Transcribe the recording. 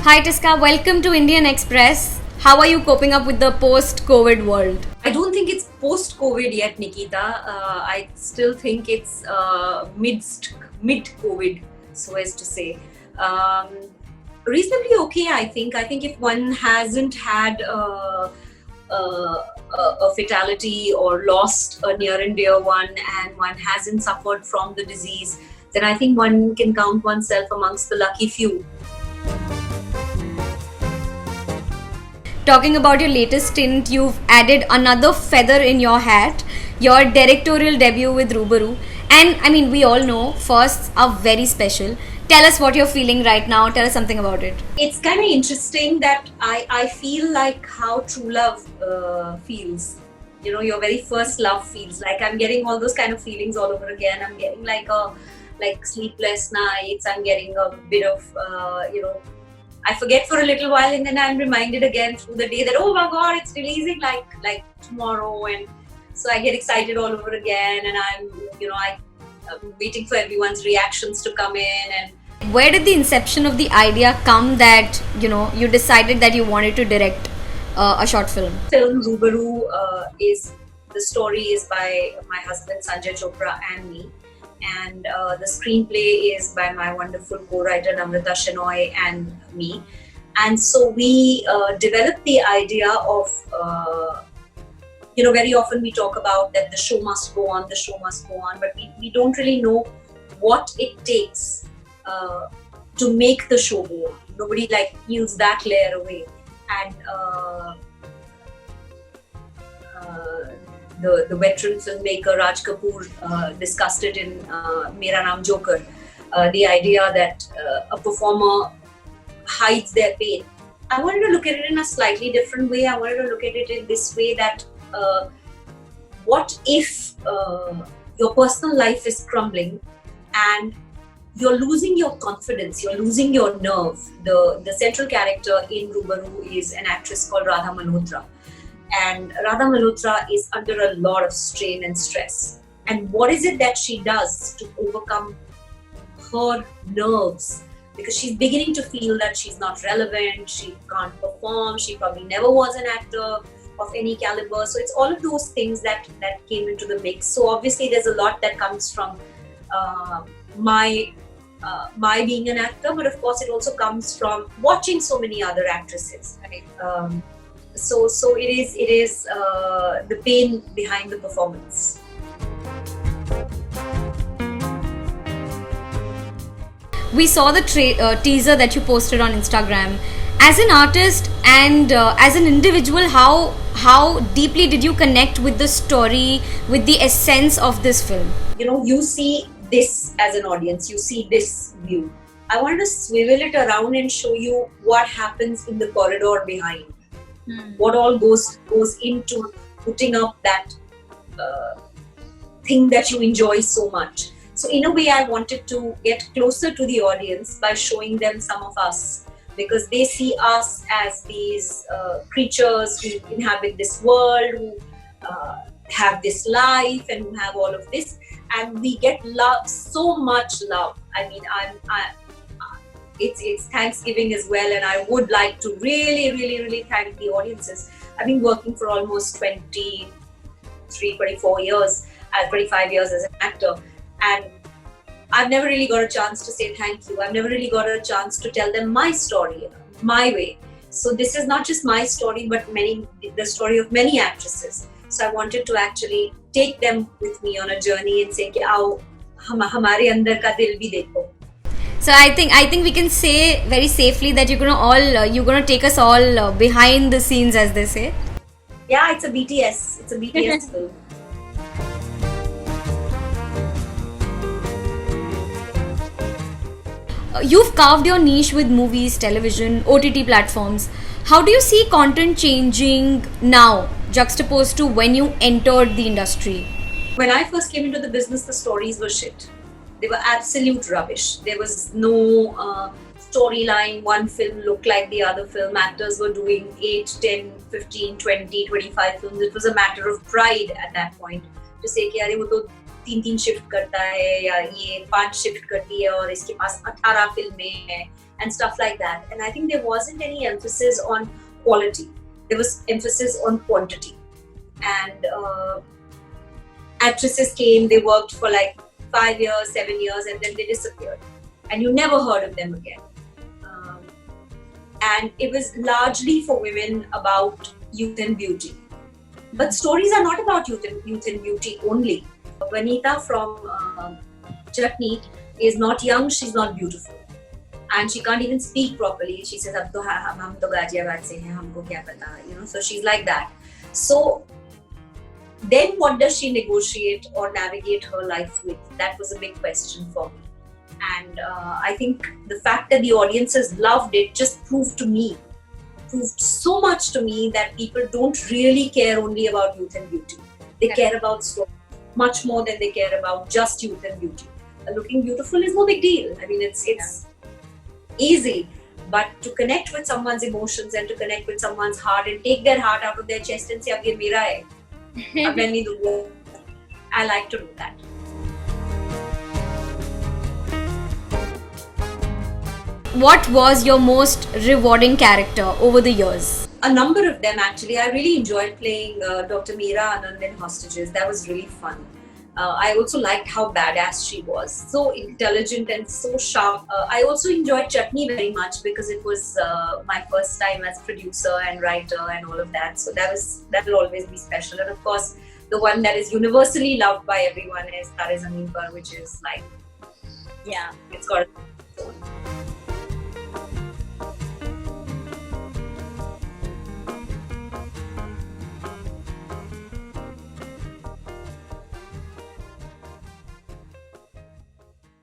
Hi Tisca, welcome to Indian Express. How are you coping up with the post-COVID world? I don't think it's post-COVID yet, Nikita. I still think it's mid-COVID, so as to say. Um, Reasonably okay, I think. I think if one hasn't had a fatality or lost a near and dear one, and one hasn't suffered from the disease, then I think one can count oneself amongst the lucky few. Talking about your latest stint, you've added another feather in your hat, your directorial debut with Ruberoo. And I mean, we all know firsts are very special. Tell us what you're feeling right now. Tell us something about it. It's kind of interesting that I feel like how true love feels. You know, your very first love feels like I'm getting all those kind of feelings all over again. I'm getting like sleepless nights. I'm getting a bit of I forget for a little while, and then I'm reminded again through the day that, oh my God, it's releasing like tomorrow, and so I get excited all over again, and I'm waiting for everyone's reactions to come in. And Where did the inception of the idea come that you decided that you wanted to direct a short film? Film Ruberoo the story is by my husband Sanjay Chopra and me, and the screenplay is by my wonderful co-writer Namrata Shenoy and me. And so we developed the idea of very often we talk about that the show must go on, but we don't really know what it takes to make the show go on. Nobody peels that layer away. And the veteran filmmaker Raj Kapoor discussed it in Mera Naam Joker, the idea that a performer hides their pain. I wanted to look at it in a slightly different way. I wanted to look at it in this way that what if your personal life is crumbling and you're losing your confidence, you're losing your nerve. The central character in Ruberoo is an actress called Radha Malhotra. And Radha Malhotra is under a lot of strain and stress. And what is it that she does to overcome her nerves? Because she's beginning to feel that she's not relevant, she can't perform, she probably never was an actor of any caliber. So it's all of those things that came into the mix. So obviously there's a lot that comes from my being an actor, but of course it also comes from watching so many other actresses. Right? So it is the pain behind the performance. We saw the teaser that you posted on Instagram. As an artist and as an individual, how deeply did you connect with the story, with the essence of this film? You see this as an audience, you see this view. I wanted to swivel it around and show you what happens in the corridor behind. What all goes into putting up that thing that you enjoy so much. So in a way, I wanted to get closer to the audience by showing them some of us, because they see us as these creatures who inhabit this world, who have this life, and who have all of this, and we get love, so much love. I mean, it's Thanksgiving as well, and I would like to really, really, really thank the audiences. I've been working for almost 24 years, 25 years as an actor, and I've never really got a chance to say thank you. I've never really got a chance to tell them my story, my way. So this is not just my story, but the story of many actresses. So I wanted to actually take them with me on a journey and say, कि आओ हमारे अंदर का दिल भी देखो. So I think we can say very safely that you're gonna take us all behind the scenes, as they say. Yeah, it's a BTS film. You've carved your niche with movies, television, OTT platforms. How do you see content changing now, juxtaposed to when you entered the industry? When I first came into the business, the stories were shit. They were absolute rubbish. There was no storyline. One film looked like the other film. Actors were doing 8, 10, 15, 20, 25 films. It was a matter of pride at that point to say कि अरे वो तो 3 shift करता है या ये 5 shift करती है और इसके पास 18 फिल्में हैं. and stuff like that. And I think there wasn't any emphasis on quality. There was emphasis on quantity. And actresses came, they worked for like 5 years, 7 years, and then they disappeared. And you never heard of them again. And it was largely for women about youth and beauty. But stories are not about youth and beauty only. Vanita from Chutney is not young, she's not beautiful. And she can't even speak properly. She says, "Ab to hum to Ghaziabad se hain, humko kya pata?" So she's like that. So then what does she negotiate or navigate her life with? That was a big question for me. And I think the fact that the audiences loved it just proved so much to me that people don't really care only about youth and beauty. They care about story much more than they care about just youth and beauty. Looking beautiful is no big deal. I mean, it's easy, but to connect with someone's emotions and to connect with someone's heart and take their heart out of their chest and say, "Ab ye mera hai, ab main nahi dunga," I like to do that. What was your most rewarding character over the years? A number of them, actually. I really enjoyed playing Dr. Meera Anand in Hostages. That was really fun. I also liked how badass she was. So intelligent and so sharp. I also enjoyed Chutney very much because it was my first time as producer and writer and all of that. So that will always be special. And of course, the one that is universally loved by everyone is Tare Zameen Par, which is like, it's got